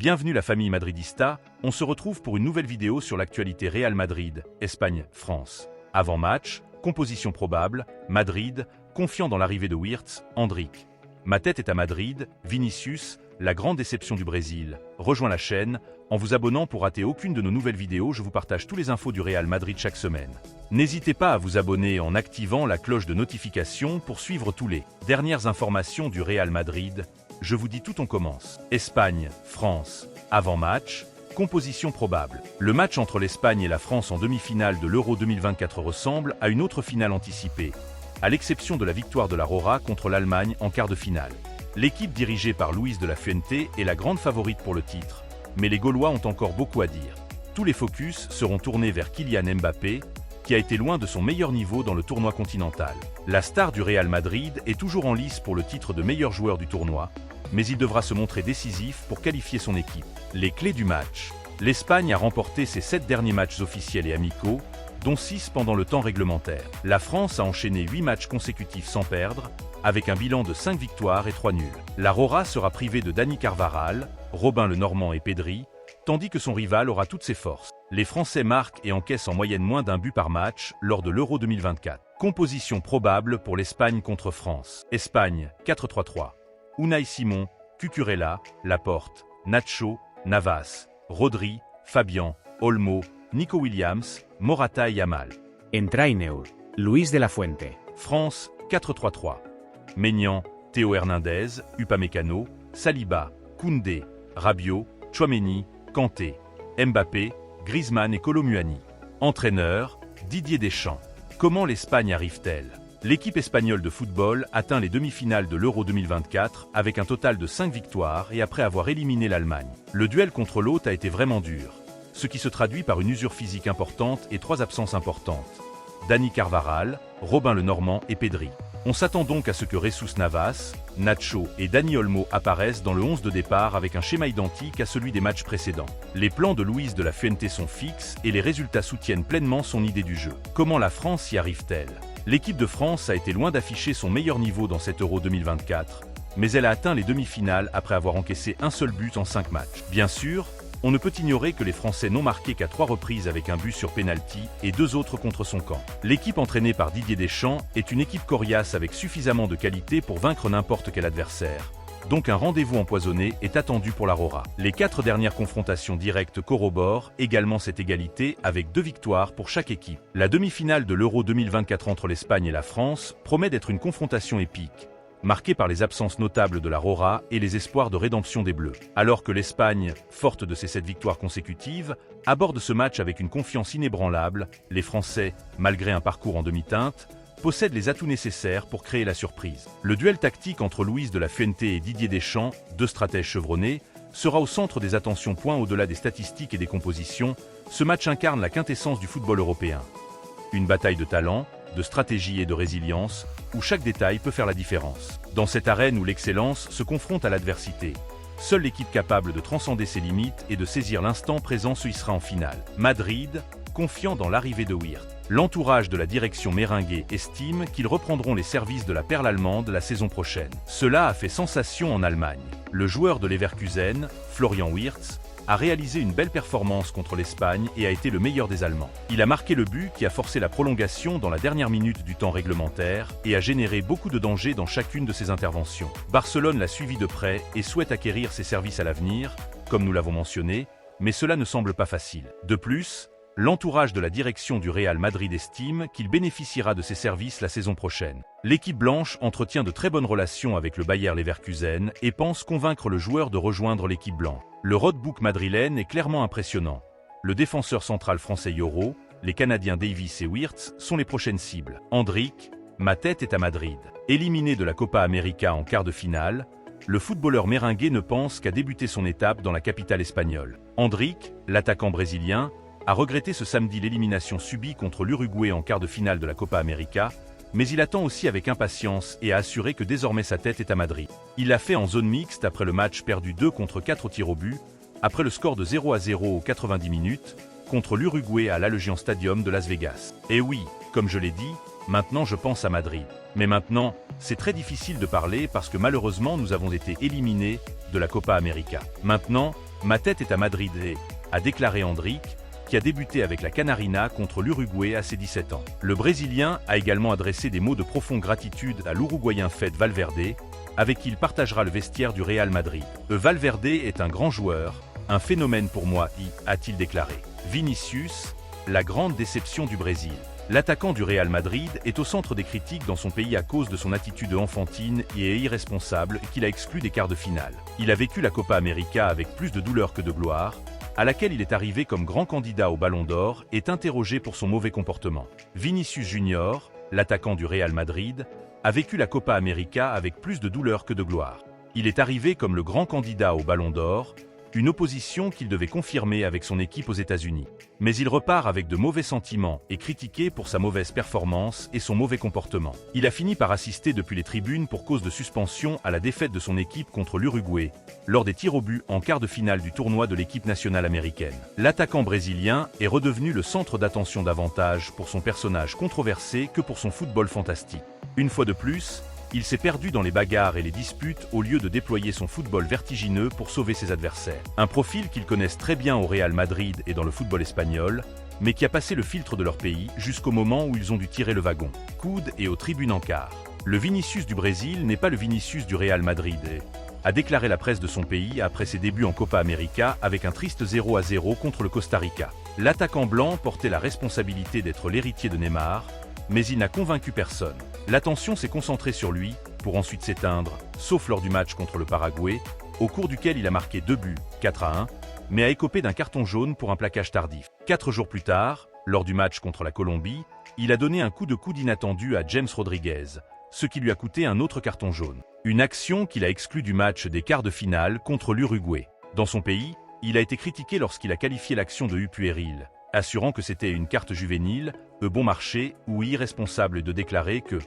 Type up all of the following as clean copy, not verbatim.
Bienvenue la famille madridista, on se retrouve pour une nouvelle vidéo sur l'actualité Real Madrid, Espagne, France. Avant match, composition probable, Madrid, confiant dans l'arrivée de Wirtz, Endrick. Ma tête est à Madrid, Vinicius, la grande déception du Brésil. Rejoins la chaîne, en vous abonnant pour rater aucune de nos nouvelles vidéos, je vous partage tous les infos du Real Madrid chaque semaine. N'hésitez pas à vous abonner en activant la cloche de notification pour suivre tous les dernières informations du Real Madrid. Je vous dis tout, on commence. Espagne, France. Avant match, composition probable. Le match entre l'Espagne et la France en demi-finale de l'Euro 2024 ressemble à une autre finale anticipée, à l'exception de la victoire de la Roja contre l'Allemagne en quart de finale. L'équipe dirigée par Luis de la Fuente est la grande favorite pour le titre, mais les Gaulois ont encore beaucoup à dire. Tous les focus seront tournés vers Kylian Mbappé, qui a été loin de son meilleur niveau dans le tournoi continental. La star du Real Madrid est toujours en lice pour le titre de meilleur joueur du tournoi, mais il devra se montrer décisif pour qualifier son équipe. Les clés du match. L'Espagne a remporté ses 7 derniers matchs officiels et amicaux, dont 6 pendant le temps réglementaire. La France a enchaîné 8 matchs consécutifs sans perdre, avec un bilan de 5 victoires et 3 nuls. La Roja sera privée de Dani Carvajal, Robin le Normand et Pedri, tandis que son rival aura toutes ses forces. Les Français marquent et encaissent en moyenne moins d'un but par match lors de l'Euro 2024. Composition probable pour l'Espagne contre France. Espagne, 4-3-3. Unai Simon, Cucurella, Laporte, Nacho, Navas, Rodri, Fabian, Olmo, Nico Williams, Morata et Yamal. Entraîneur, Luis de la Fuente. France, 4-3-3. Maignan, Théo Hernandez, Upamecano, Saliba, Koundé, Rabiot, Tchouaméni, Kanté, Mbappé, Griezmann et Kolo Muani. Entraîneur, Didier Deschamps. Comment l'Espagne arrive-t-elle? L'équipe espagnole de football atteint les demi-finales de l'Euro 2024 avec un total de 5 victoires et après avoir éliminé l'Allemagne. Le duel contre l'hôte a été vraiment dur, ce qui se traduit par une usure physique importante et 3 absences importantes. Dani Carvajal, Robin le Normand et Pedri. On s'attend donc à ce que Jesus Navas, Nacho et Dani Olmo apparaissent dans le 11 de départ avec un schéma identique à celui des matchs précédents. Les plans de Luis de la Fuente sont fixes et les résultats soutiennent pleinement son idée du jeu. Comment la France y arrive-t-elle? L'équipe de France a été loin d'afficher son meilleur niveau dans cet Euro 2024, mais elle a atteint les demi-finales après avoir encaissé un seul but en 5 matchs. Bien sûr, on ne peut ignorer que les Français n'ont marqué qu'à 3 reprises avec un but sur pénalty et 2 autres contre son camp. L'équipe entraînée par Didier Deschamps est une équipe coriace avec suffisamment de qualité pour vaincre n'importe quel adversaire. Donc un rendez-vous empoisonné est attendu pour la Roja. Les 4 dernières confrontations directes corroborent également cette égalité avec 2 victoires pour chaque équipe. La demi-finale de l'Euro 2024 entre l'Espagne et la France promet d'être une confrontation épique, marquée par les absences notables de la Roja et les espoirs de rédemption des Bleus. Alors que l'Espagne, forte de ses 7 victoires consécutives, aborde ce match avec une confiance inébranlable, les Français, malgré un parcours en demi-teinte, possèdent les atouts nécessaires pour créer la surprise. Le duel tactique entre Luis de la Fuente et Didier Deschamps, 2 stratèges chevronnés, sera au centre des attentions. Au-delà des statistiques et des compositions, ce match incarne la quintessence du football européen. Une bataille de talent, de stratégie et de résilience, où chaque détail peut faire la différence. Dans cette arène où l'excellence se confronte à l'adversité, seule l'équipe capable de transcender ses limites et de saisir l'instant présent se hissera en finale. Madrid, confiant dans l'arrivée de Wirtz. L'entourage de la direction merengue estime qu'ils reprendront les services de la perle allemande la saison prochaine. Cela a fait sensation en Allemagne. Le joueur de Leverkusen, Florian Wirtz, a réalisé une belle performance contre l'Espagne et a été le meilleur des Allemands. Il a marqué le but qui a forcé la prolongation dans la dernière minute du temps réglementaire et a généré beaucoup de dangers dans chacune de ses interventions. Barcelone l'a suivi de près et souhaite acquérir ses services à l'avenir, comme nous l'avons mentionné, mais cela ne semble pas facile. De plus, l'entourage de la direction du Real Madrid estime qu'il bénéficiera de ses services la saison prochaine. L'équipe blanche entretient de très bonnes relations avec le Bayer Leverkusen et pense convaincre le joueur de rejoindre l'équipe blanche. Le roadbook madrilène est clairement impressionnant. Le défenseur central français Yoro, les Canadiens Davis et Wirtz sont les prochaines cibles. Endrick, ma tête est à Madrid. Éliminé de la Copa América en quart de finale, le footballeur merengue ne pense qu'à débuter son étape dans la capitale espagnole. Endrick, l'attaquant brésilien, a regretté ce samedi l'élimination subie contre l'Uruguay en quart de finale de la Copa América, mais il attend aussi avec impatience et a assuré que désormais sa tête est à Madrid. Il l'a fait en zone mixte après le match perdu 2-4 au tir au but, après le score de 0-0 aux 90 minutes, contre l'Uruguay à l'Allegiant Stadium de Las Vegas. Et oui, comme je l'ai dit, maintenant je pense à Madrid. Mais maintenant, c'est très difficile de parler parce que malheureusement nous avons été éliminés de la Copa América. Maintenant, Ma tête est à Madrid et, a déclaré Endrick, qui a débuté avec la Canarina contre l'Uruguay à ses 17 ans. Le Brésilien a également adressé des mots de profonde gratitude à l'Uruguayen Fede Valverde, avec qui il partagera le vestiaire du Real Madrid. Valverde est un grand joueur, un phénomène pour moi, a-t-il déclaré. Vinicius, la grande déception du Brésil. L'attaquant du Real Madrid est au centre des critiques dans son pays à cause de son attitude enfantine et irresponsable qu'il a exclu des quarts de finale. Il a vécu la Copa América avec plus de douleur que de gloire, à laquelle il est arrivé comme grand candidat au Ballon d'Or, est interrogé pour son mauvais comportement. Vinicius Junior, l'attaquant du Real Madrid, a vécu la Copa América avec plus de douleur que de gloire. Il est arrivé comme le grand candidat au Ballon d'Or, une opposition qu'il devait confirmer avec son équipe aux États-Unis. Mais il repart avec de mauvais sentiments et critiqué pour sa mauvaise performance et son mauvais comportement. Il a fini par assister depuis les tribunes pour cause de suspension à la défaite de son équipe contre l'Uruguay, lors des tirs au but en quart de finale du tournoi de l'équipe nationale américaine. L'attaquant brésilien est redevenu le centre d'attention davantage pour son personnage controversé que pour son football fantastique. Une fois de plus, il s'est perdu dans les bagarres et les disputes au lieu de déployer son football vertigineux pour sauver ses adversaires. Un profil qu'ils connaissent très bien au Real Madrid et dans le football espagnol, mais qui a passé le filtre de leur pays jusqu'au moment où ils ont dû tirer le wagon. Coude et aux tribunes en quart. Le Vinicius du Brésil n'est pas le Vinicius du Real Madrid, a déclaré la presse de son pays après ses débuts en Copa América avec un triste 0-0 contre le Costa Rica. L'attaquant blanc portait la responsabilité d'être l'héritier de Neymar, mais il n'a convaincu personne. L'attention s'est concentrée sur lui, pour ensuite s'éteindre, sauf lors du match contre le Paraguay, au cours duquel il a marqué 2 buts, 4-1, mais a écopé d'un carton jaune pour un plaquage tardif. 4 jours plus tard, lors du match contre la Colombie, il a donné un coup de coude inattendu à James Rodriguez, ce qui lui a coûté un autre carton jaune. Une action qu'il a exclue du match des quarts de finale contre l'Uruguay. Dans son pays, il a été critiqué lorsqu'il a qualifié l'action de puéril, assurant que c'était une carte juvénile, bon marché ou irresponsable et de déclarer que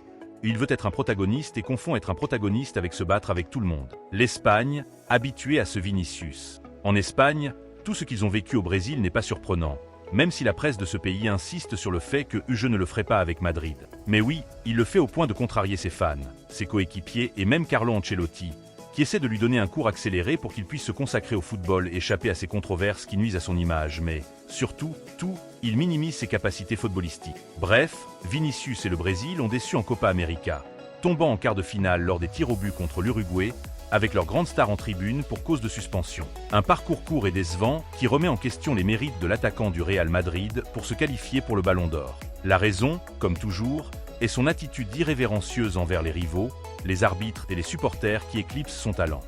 il veut être un protagoniste et confond être un protagoniste avec se battre avec tout le monde. L'Espagne, habituée à ce Vinicius. En Espagne, tout ce qu'ils ont vécu au Brésil n'est pas surprenant, même si la presse de ce pays insiste sur le fait que je ne le ferai pas avec Madrid. Mais oui, il le fait au point de contrarier ses fans, ses coéquipiers et même Carlo Ancelotti, qui essaie de lui donner un cours accéléré pour qu'il puisse se consacrer au football et échapper à ses controverses qui nuisent à son image, mais, surtout, il minimise ses capacités footballistiques. Bref, Vinicius et le Brésil ont déçu en Copa América, tombant en quart de finale lors des tirs au but contre l'Uruguay, avec leur grande star en tribune pour cause de suspension. Un parcours court et décevant qui remet en question les mérites de l'attaquant du Real Madrid pour se qualifier pour le Ballon d'Or. La raison, comme toujours, est son attitude irrévérencieuse envers les rivaux, les arbitres et les supporters qui éclipsent son talent.